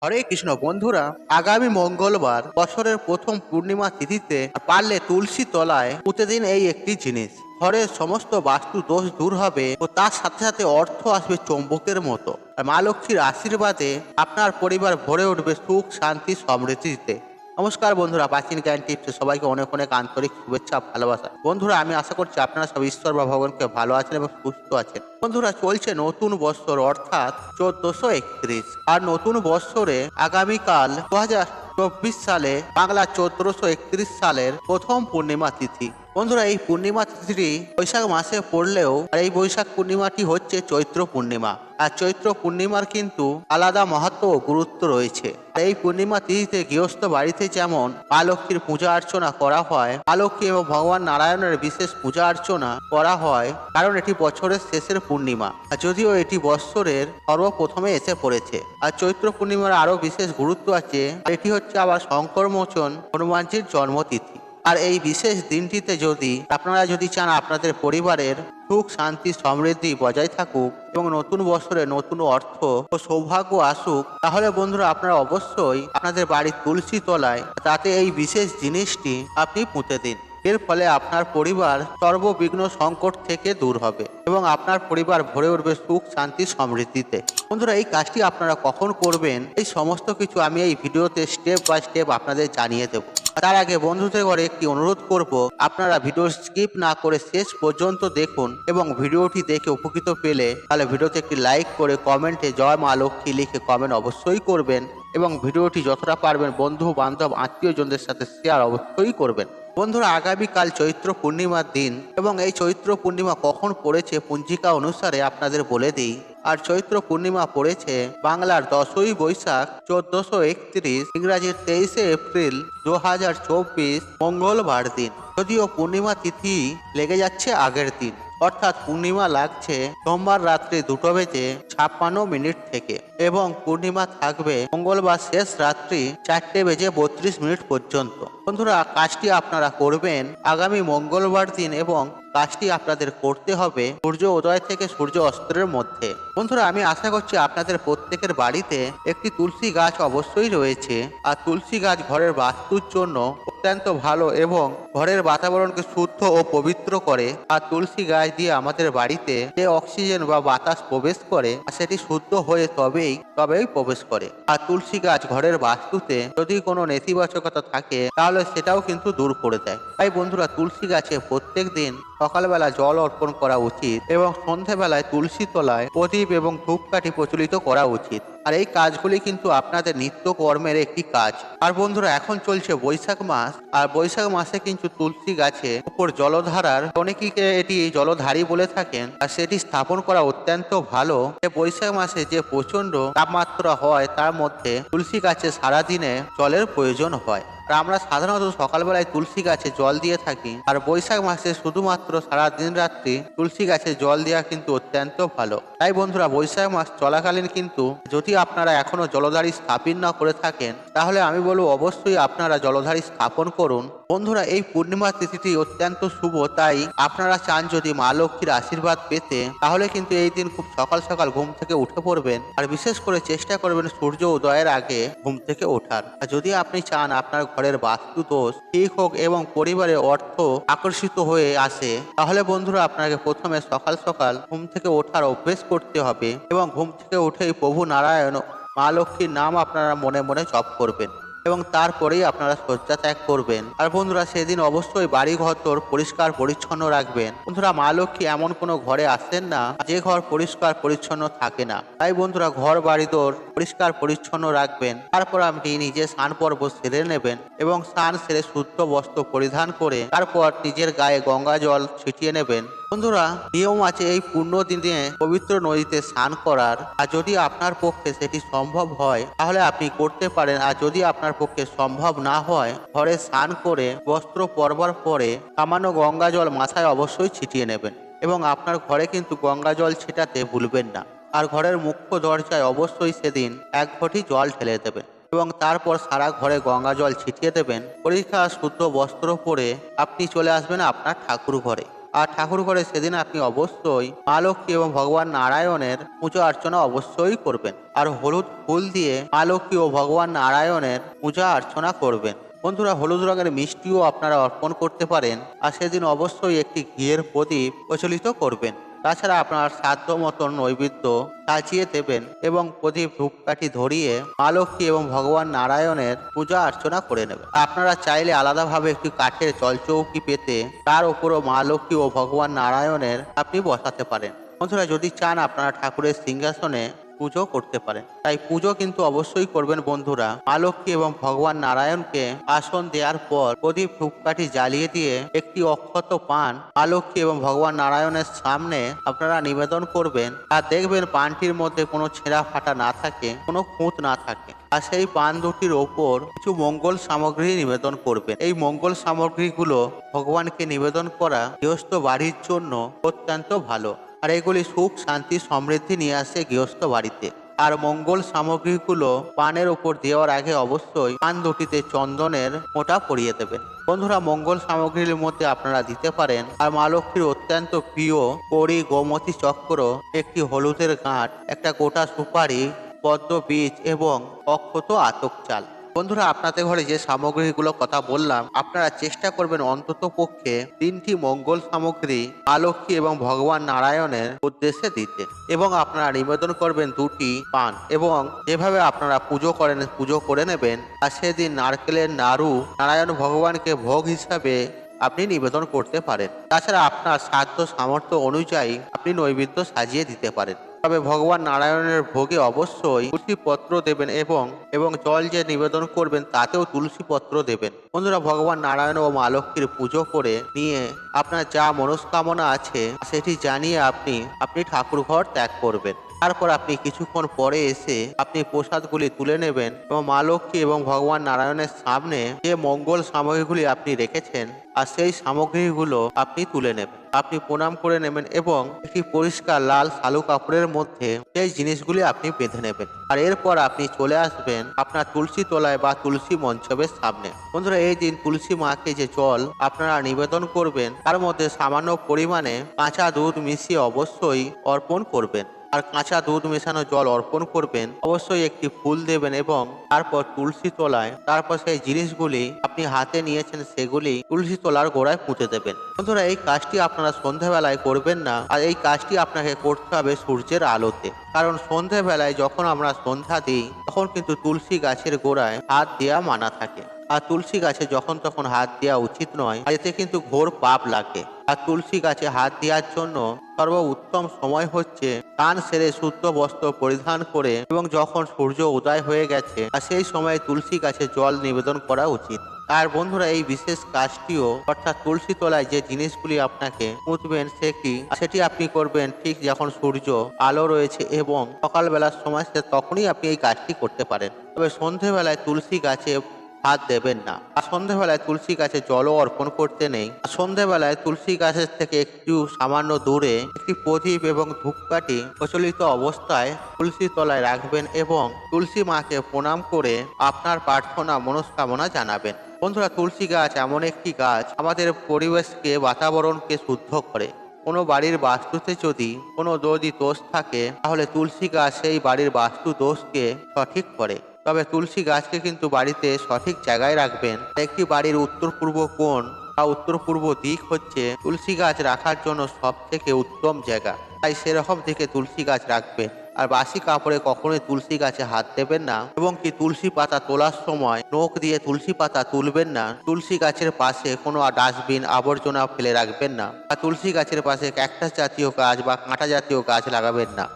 হরে কৃষ্ণ বন্ধুরা, আগামী মঙ্গলবার বছরের প্রথম পূর্ণিমা তিথিতে পারলে তুলসী তলায় পুঁতে দিন এই একটি জিনিস। ঘরের সমস্ত বাস্তু দোষ দূর হবে ও তার সাথে সাথে অর্থ আসবে চৌম্বকের মতো। আর মা লক্ষ্মীর আশীর্বাদে আপনার পরিবার ভরে উঠবে সুখ, শান্তি, সমৃদ্ধিতে। নমস্কার বন্ধুরা, প্রাচীন জ্ঞান টিপসে সবাইকে অনেক অনেক আন্তরিক শুভেচ্ছা, ভালোবাসা। বন্ধুরা, আমি আশা করছি আপনারা সব ঈশ্বর বা ভগবানকে ভালো আছেন এবং সুস্থ আছেন। বন্ধুরা, চলছে নতুন বৎসর অর্থাৎ 1431, আর নতুন বৎসরে আগামীকাল 2024 সালে বাংলা 1431 সালের প্রথম পূর্ণিমা তিথি। বন্ধুরা, এই পূর্ণিমা তিথিটি বৈশাখ মাসে পড়লেও আর এই বৈশাখ পূর্ণিমাটি হচ্ছে চৈত্র পূর্ণিমা। আর চৈত্র পূর্ণিমার কিন্তু আলাদা মাহাত্ম্য ও গুরুত্ব রয়েছে। এই পূর্ণিমা তিথিতে গৃহস্থ বাড়িতে যেমন মা লক্ষ্মীর পূজা অর্চনা করা হয়, মা লক্ষ্মী এবং ভগবান নারায়ণের বিশেষ পূজা অর্চনা করা হয়, কারণ এটি বছরের শেষের পূর্ণিমা। আর যদিও এটি বৎসরের সর্বপ্রথমে এসে পড়েছে। আর চৈত্র পূর্ণিমার আরো বিশেষ গুরুত্ব আছে। এটি হচ্ছে আবার শঙ্কর মোচন হনুমানজির জন্মতিথি। আর এই বিশেষ দিনটিতে আপনারা যদি চান আপনাদের পরিবারের সুখ, শান্তি, সমৃদ্ধি বজায় থাকুক এবং নতুন বছরে নতুন অর্থ ও সৌভাগ্য আসুক, তাহলে বন্ধুরা আপনারা অবশ্যই আপনাদের বাড়ির তুলসী তলায় তাতে এই বিশেষ জিনিসটি আপনি পুঁতে দিন। এর ফলে আপনার পরিবার সর্ববিঘ্ন সংকট থেকে দূর হবে এবং আপনার পরিবার ভরে উঠবে সুখ, শান্তি, সমৃদ্ধিতে। বন্ধুরা, এই কাজটি আপনারা কখন করবেন এই সমস্ত কিছু আমি এই ভিডিওতে স্টেপ বাই স্টেপ আপনাদের জানিয়ে দেব। তার আগে বন্ধুদের ঘরে একটি অনুরোধ করব, আপনারা ভিডিও স্কিপ না করে শেষ পর্যন্ত দেখুন এবং ভিডিওটি দেখে উপকৃত পেলে তাহলে ভিডিওতে একটি লাইক করে কমেন্টে জয় মা লক্ষ্মী লিখে কমেন্ট অবশ্যই করবেন এবং ভিডিওটি যতটা পারবেন বন্ধু বান্ধব আত্মীয়জনদের সাথে শেয়ার অবশ্যই করবেন। বন্ধুরা, আগামীকাল চৈত্র পূর্ণিমার দিন এবং এই চৈত্র পূর্ণিমা কখন পড়েছে পঞ্জিকা অনুসারে আপনাদের বলে দিই। আর চৈত্র পূর্ণিমা পড়েছে বাংলার 10ই বৈশাখ 1431, ইংরাজির 23শে এপ্রিল 2024 মঙ্গলবার দিন। যদিও পূর্ণিমা তিথি লেগে যাচ্ছে আগের দিন, অর্থাৎ পূর্ণিমা লাগছে সোমবার রাত্রি 2:56 থেকে এবং পূর্ণিমা থাকবে মঙ্গলবার শেষ রাত্রি 4:32 পর্যন্ত। বন্ধুরা, কাজটি আপনারা করবেন আগামী মঙ্গলবার দিন এবং কাজটি আপনাদের করতে হবে সূর্য উদয় থেকে সূর্য অস্তের মধ্যে। বন্ধুরা, আমি আশা করছি আপনাদের প্রত্যেকের বাড়িতে একটি তুলসী গাছ অবশ্যই রয়েছে। আর তুলসী গাছ ঘরের বাস্তুর জন্য অত্যন্ত ভালো এবং ঘরের বাতাবরণকে শুদ্ধ ও পবিত্র করে। আর তুলসী গাছ দিয়ে আমাদের বাড়িতে যে অক্সিজেন বা বাতাস প্রবেশ করে সেটি শুদ্ধ হয়ে তবেই প্রবেশ করে। আর তুলসী গাছ ঘরের বাস্তুতে যদি কোনো নেতিবাচকতা থাকে তাহলে সেটাও কিন্তু দূর করে দেয়। তাই বন্ধুরা, তুলসী গাছে প্রত্যেক দিন সকালবেলা জল অর্পণ করা উচিত এবং সন্ধ্যাবেলায় তুলসী তলায় প্রদীপ এবং ধূপকাঠি প্রচলিত করা উচিত। আর এই কাজগুলি কিন্তু আপনাদের নিত্য কর্মের একটি কাজ। আর বন্ধুরা, এখন চলছে বৈশাখ মাস, আর বৈশাখ মাসে কিন্তু তুলসী গাছে উপর জলধারার, অনেকে এটি জলধারী বলে থাকেন, আর সেটি স্থাপন করা অত্যন্ত ভালো। বৈশাখ মাসে যে প্রচন্ড তাপমাত্রা হয় তার মধ্যে তুলসী গাছে সারাদিনে জলের প্রয়োজন হয়। আর আমরা সাধারণত সকালবেলায় তুলসী গাছে জল দিয়ে থাকি, আর বৈশাখ মাসে শুধুমাত্র সারা দিন রাত্রি তুলসী গাছে জল দেওয়া কিন্তু অত্যন্ত ভালো। তাই বন্ধুরা, বৈশাখ মাস চলাকালীন কিন্তু যদি আপনারা এখনো জলধারী স্থাপন না করে থাকেন তাহলে আমি বলবো অবশ্যই আপনারা জলধারী স্থাপন করুন। বন্ধুরা, এই পূর্ণিমা তিথিটি অত্যন্ত শুভ, তাই আপনারা চান যদি মা লক্ষ্মীর আশীর্বাদ পেতে তাহলে কিন্তু এই দিন খুব সকাল সকাল ঘুম থেকে উঠে পড়বেন। আর বিশেষ করে চেষ্টা করবেন সূর্য উদয়ের আগে ঘুম থেকে ওঠার। আর যদি আপনি চান আপনার ঘরের বাস্তু দোষ ঠিক হোক এবং পরিবারের অর্থ আকর্ষিত হয়ে আসে, তাহলে বন্ধুরা আপনাকে প্রথমে সকাল সকাল ঘুম থেকে ওঠার অভ্যেস করতে হবে এবং ঘুম থেকে উঠেই প্রভু নারায়ণ, মা লক্ষ্মীর নাম আপনারা মনে মনে জপ করবেন এবং তারপরেই আপনারা শয্যা ত্যাগ করবেন। আর বন্ধুরা, সেদিন অবশ্যই বাড়ি ঘর তোর পরিষ্কার পরিচ্ছন্ন রাখবেন। বন্ধুরা, মা লক্ষ্মী এমন কোনো ঘরে আসেন না যে ঘর পরিষ্কার পরিচ্ছন্ন থাকে না। তাই বন্ধুরা, ঘর বাড়ি তোর পরিষ্কার পরিচ্ছন্ন রাখবেন। তারপর আপনি নিজে স্নান পর্ব সেরে নেবেন এবং স্নান সেরে শুদ্ধ বস্ত্র পরিধান করে তারপর নিজের গায়ে গঙ্গা জল ছিটিয়ে নেবেন। বন্ধুরা, নিয়ম আছে এই পূর্ণ দিনে পবিত্র নদীতে স্নান করার। আর যদি আপনার পক্ষে সেটি সম্ভব হয় তাহলে আপনি করতে পারেন, আর যদি আপনার পক্ষে সম্ভব না হয় ঘরে স্নান করে বস্ত্র পরবার পরে সামান্য গঙ্গা জল মাথায় অবশ্যই ছিটিয়ে নেবেন এবং আপনার ঘরে কিন্তু গঙ্গা জল ছিটাতে ভুলবেন না। আর ঘরের মুখ্য দরজায় অবশ্যই সেদিন 1 ঘটি জল ঢেলে দেবেন এবং তারপর সারা ঘরে গঙ্গা জল ছিটিয়ে দেবেন। পরিষ্কার শুদ্ধ বস্ত্র পরে আপনি চলে আসবেন আপনার ঠাকুর ঘরে। আর ঠাকুর ঘরে সেদিন আপনি অবশ্যই মা লক্ষ্মী এবং ভগবান নারায়ণের পূজা অর্চনা অবশ্যই করবেন। আর হলুদ ফুল দিয়ে মা লক্ষ্মী ও ভগবান নারায়ণের পূজা অর্চনা করবেন। বন্ধুরা, হলুদ রঙের মিষ্টিও আপনারা অর্পণ করতে পারেন। আর সেদিন অবশ্যই একটি ঘিয়ের প্রদীপ প্রচলিত করবেন। তাছাড়া আপনার সাধ্য মতন নৈবেদ্য সাজিয়ে দেবেন এবং প্রদীপ ধূপকাঠি ধরিয়ে মা লক্ষ্মী এবং ভগবান নারায়ণের পূজা অর্চনা করে নেবেন। আপনারা চাইলে আলাদাভাবে একটি কাঠের জলচৌকি পেতে তার উপরও মা লক্ষ্মী ও ভগবান নারায়ণের আপনি বসাতে পারেন। বন্ধুরা, যদি চান আপনারা ঠাকুরের সিংহাসনে পুজো করতে পারেন। তাই পুজো কিন্তু অবশ্যই করবেন বন্ধুরা। মা লক্ষ্মী এবং ভগবান নারায়ণকে আসন দেওয়ার পর প্রদীপ ধূপকাঠি জ্বালিয়ে দিয়ে একটি অক্ষত পান মা লক্ষ্মী এবং ভগবান নারায়ণের সামনে আপনারা নিবেদন করবেন। আর দেখবেন পানটির মধ্যে কোনো ছেঁড়া ফাটা না থাকে, কোনো খুঁত না থাকে। আর সেই পান দুটির ওপর কিছু মঙ্গল সামগ্রী নিবেদন করবেন। এই মঙ্গল সামগ্রীগুলো ভগবানকে নিবেদন করা গৃহস্থ বাড়ির জন্য অত্যন্ত ভালো। আর এগুলি সুখ শান্তি সমৃদ্ধি নিয়ে আসে গৃহস্থ বাড়িতে। আর মঙ্গল সামগ্রীগুলো পানের উপর দেওয়ার আগে অবশ্যই পান দুটিতে চন্দনের মোটা পরিয়ে দেবেন। বন্ধুরা, মঙ্গল সামগ্রীর মধ্যে আপনারা দিতে পারেন আর মা লক্ষ্মীর অত্যন্ত প্রিয় কড়ি, গোমতী চক্র, একটি হলুদের গাঁট, একটা গোটা সুপারি, পদ্ম বীজ এবং অক্ষত আতক চাল। বন্ধুরা, আপনাদের ঘরে যে সামগ্রীগুলো কথা বললাম আপনারা চেষ্টা করবেন অন্তত পক্ষে 3টি মঙ্গল সামগ্রী মা লক্ষ্মী এবং ভগবান নারায়ণের উদ্দেশ্যে দিতে। এবং আপনারা নিবেদন করবেন 2টি পান এবং যেভাবে আপনারা পুজো করেন পুজো করে নেবেন। আর সেদিন নারকেলের নাড়ু নারায়ণ ভগবানকে ভোগ হিসাবে আপনি নিবেদন করতে পারেন। তাছাড়া আপনার সাধ্য সামর্থ্য অনুযায়ী আপনি নৈবেদ্য সাজিয়ে দিতে পারেন। তবে ভগবান নারায়ণের ভোগে অবশ্যই তুলসী পত্র দেবেন এবং জল যে নিবেদন করবেন তাতেও তুলসী পত্র দেবেন। বন্ধুরা, ভগবান নারায়ণ ও মা লক্ষ্মীর পুজো করে নিয়ে আপনার যা মনস্কামনা আছে সেটি জানিয়ে আপনি ঠাকুর ঘর ত্যাগ করবেন। তারপর আপনি কিছুক্ষণ পরে এসে আপনি প্রসাদগুলি তুলে নেবেন এবং মা লক্ষ্মী এবং ভগবান নারায়ণের সামনে যে মঙ্গল সামগ্রীগুলি আপনি রেখেছেন আর সেই সামগ্রীগুলো আপনি তুলে নেবেন। আপনি প্রণাম করে নেবেন এবং একটি পরিষ্কার লাল শালু কাপড়ের মধ্যে সেই জিনিসগুলি আপনি বেঁধে নেবেন। আর এরপর আপনি চলে আসবেন আপনার তুলসী তলায় বা তুলসী মঞ্চপের সামনে। বন্ধুরা, এই দিন তুলসী মাকে যে জল আপনারা নিবেদন করবেন তার মধ্যে সামান্য পরিমাণে কাঁচা দুধ মিশিয়ে অবশ্যই অর্পণ করবেন। আর কাঁচা দুধ মেশানো জল অর্পণ করবেন। অবশ্যই একটি ফুল দেবেন এবং তারপর তুলসী তলায় তারপর সেই জিনিসগুলি আপনি হাতে নিয়েছেন সেগুলি তুলসী তলার গোড়ায় পুঁতে দেবেন। বন্ধুরা, এই কাজটি আপনারা সন্ধ্যাবেলায় করবেন না। আর এই কাজটি আপনাকে করতে হবে সূর্যের আলোতে। কারণ সন্ধ্যাবেলায় যখন আমরা সন্ধ্যা দিই তখন কিন্তু তুলসী গাছের গোড়ায় হাত দেওয়া মানা থাকে। আর তুলসী গাছে যখন তখন হাত দেওয়া উচিত নয়, এতে কিন্তু ঘোর পাপ লাগে। আর তুলসী গাছে হাত দেওয়ার জন্য সর্বোত্তম সময় হচ্ছে স্নান সেরে শুদ্ধ বস্ত্র পরিধান করে এবং যখন সূর্য উদয় হয়ে গেছে আর সেই সময় তুলসী গাছে জল নিবেদন করা উচিত। আর বন্ধুরা, এই বিশেষ কাজটিও অর্থাৎ তুলসী তলায় যে জিনিসগুলি আপনাকে পুঁতবেন সেটি আপনি করবেন ঠিক যখন সূর্য আলো রয়েছে এবং সকালবেলার সময় তখনই আপনি এই কাজটি করতে পারেন। তবে সন্ধেবেলায় তুলসী গাছে হাত দেবেন না। আর সন্ধেবেলায় তুলসী গাছে জলও অর্পণ করতে নেই। সন্ধেবেলায় তুলসী গাছের থেকে একটু সামান্য দূরে একটি প্রদীপ এবং ধূপকাঠি প্রচলিত অবস্থায় তুলসী তলায় রাখবেন এবং তুলসী মাকে প্রণাম করে আপনার প্রার্থনা মনস্কামনা জানাবেন। বন্ধুরা, তুলসী গাছ এমন একটি গাছ আমাদের পরিবেশকে বাতাবরণকে শুদ্ধ করে। কোনো বাড়ির বাস্তুতে যদি কোনো দোষ থাকে তাহলে তুলসী গাছ সেই বাড়ির বাস্তু দোষকে সঠিক করে। তবে তুলসী গাছকে কিন্তু বাড়িতে সঠিক জায়গায় রাখবেন। একটি বাড়ির উত্তর পূর্ব কোণ বা উত্তর পূর্ব দিক হচ্ছে তুলসী গাছ রাখার জন্য সব থেকে উত্তম জায়গা। তাই সেরকম দিকে তুলসী গাছ রাখবেন। আর বাসি কাপড়ে কখনোই তুলসী গাছে হাত দেবেন না এবং কি তুলসী পাতা তোলার সময় নখ দিয়ে তুলসী পাতা তুলবেন না। তুলসী গাছের পাশে কোনো ডাস্টবিন আবর্জনা ফেলে রাখবেন না। আর তুলসী গাছের পাশে ক্যাকটাস জাতীয় গাছ বা কাঁটা জাতীয় গাছ লাগাবেন না।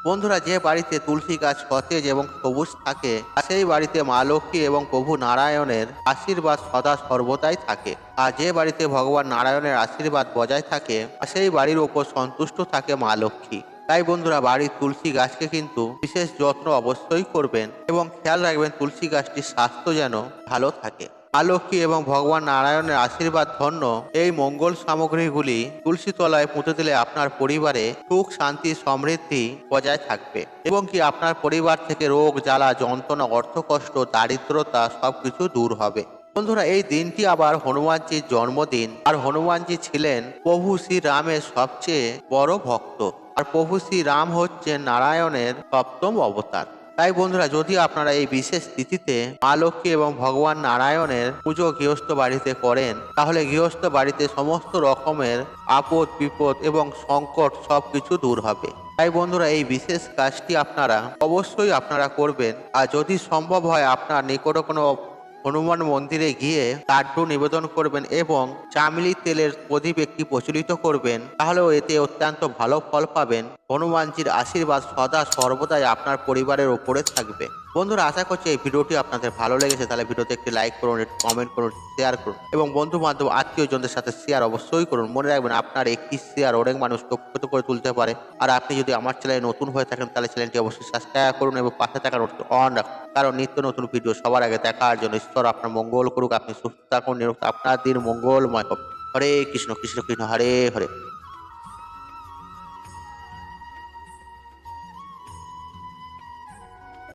বন্ধুরা, যে বাড়িতে তুলসী গাছ সতেজ এবং সবুজ থাকে সেই বাড়িতে মা লক্ষ্মী এবং প্রভু নারায়ণের আশীর্বাদ সদা সর্বদাই থাকে। আর যে বাড়িতে ভগবান নারায়ণের আশীর্বাদ বজায় থাকে সেই বাড়ির ওপর সন্তুষ্ট থাকে মা লক্ষ্মী। তাই বন্ধুরা, বাড়ির তুলসী গাছকে কিন্তু বিশেষ যত্ন অবশ্যই করবেন এবং খেয়াল রাখবেন তুলসী গাছটির স্বাস্থ্য যেন ভালো থাকে। মা লক্ষ্মী এবং ভগবান নারায়ণের আশীর্বাদ ধন্য এই মঙ্গল সামগ্রীগুলি তুলসী তলায় পুঁতে দিলে আপনার পরিবারে সুখ শান্তি সমৃদ্ধি বজায় থাকবে এবং কি আপনার পরিবার থেকে রোগ জ্বালা যন্ত্রণা অর্থকষ্ট দারিদ্রতা সবকিছু দূর হবে। বন্ধুরা, এই দিনটি আবার হনুমানজির জন্মদিন। আর হনুমানজি ছিলেন প্রভু শ্রী রামের সবচেয়ে বড় ভক্ত। আর প্রভু শ্রী রাম হচ্ছে নারায়ণের সপ্তম অবতার। তাই বন্ধুরা, যদি আপনারা এই বিশেষ তিথিতে মা লক্ষ্মী এবং ভগবান নারায়ণের পুজো গৃহস্থ বাড়িতে করেন, তাহলে গৃহস্থ বাড়িতে সমস্ত রকমের আপদ বিপদ এবং সংকট সবকিছু দূর হবে। তাই বন্ধুরা, এই বিশেষ কাজটি অবশ্যই আপনারা করবেন। আর যদি সম্ভব হয়, আপনার নিকট কোনো হনুমান মন্দিরে গিয়ে লাড্ডু নিবেদন করবেন এবং চামেলি তেলের প্রদীপ একটি প্রচলিত করবেন, তাহলেও এতে অত্যন্ত ভালো ফল পাবেন। হনুমানজির আশীর্বাদ সদা সর্বদাই আপনার পরিবারের ওপরে থাকবে। বন্ধুরা, আশা করছি এই ভিডিওটি আপনাদের ভালো লেগেছে। তাহলে ভিডিওতে একটি লাইক করুন, একটি কমেন্ট করুন, শেয়ার করুন এবং বন্ধু বান্ধব আত্মীয়জনদের সাথে শেয়ার অবশ্যই করুন। মনে রাখবেন, আপনার একটি শেয়ার অনেক মানুষ লক্ষ্য করে তুলতে পারে। আর আপনি যদি আমার চ্যানেলে নতুন হয়ে থাকেন, তাহলে চ্যানেলটি অবশ্যই সাবস্ক্রাইব করুন এবং পাশে থাকা নোটিফিকেশন অন রাখুন, কারণ নিত্য নতুন ভিডিও সবার আগে দেখার জন্য। ঈশ্বর আপনার মঙ্গল করুক, আপনি সুস্থ থাকুন, আপনার দিন মঙ্গলময় হোক। হরে কৃষ্ণ কৃষ্ণ কৃষ্ণ হরে হরে।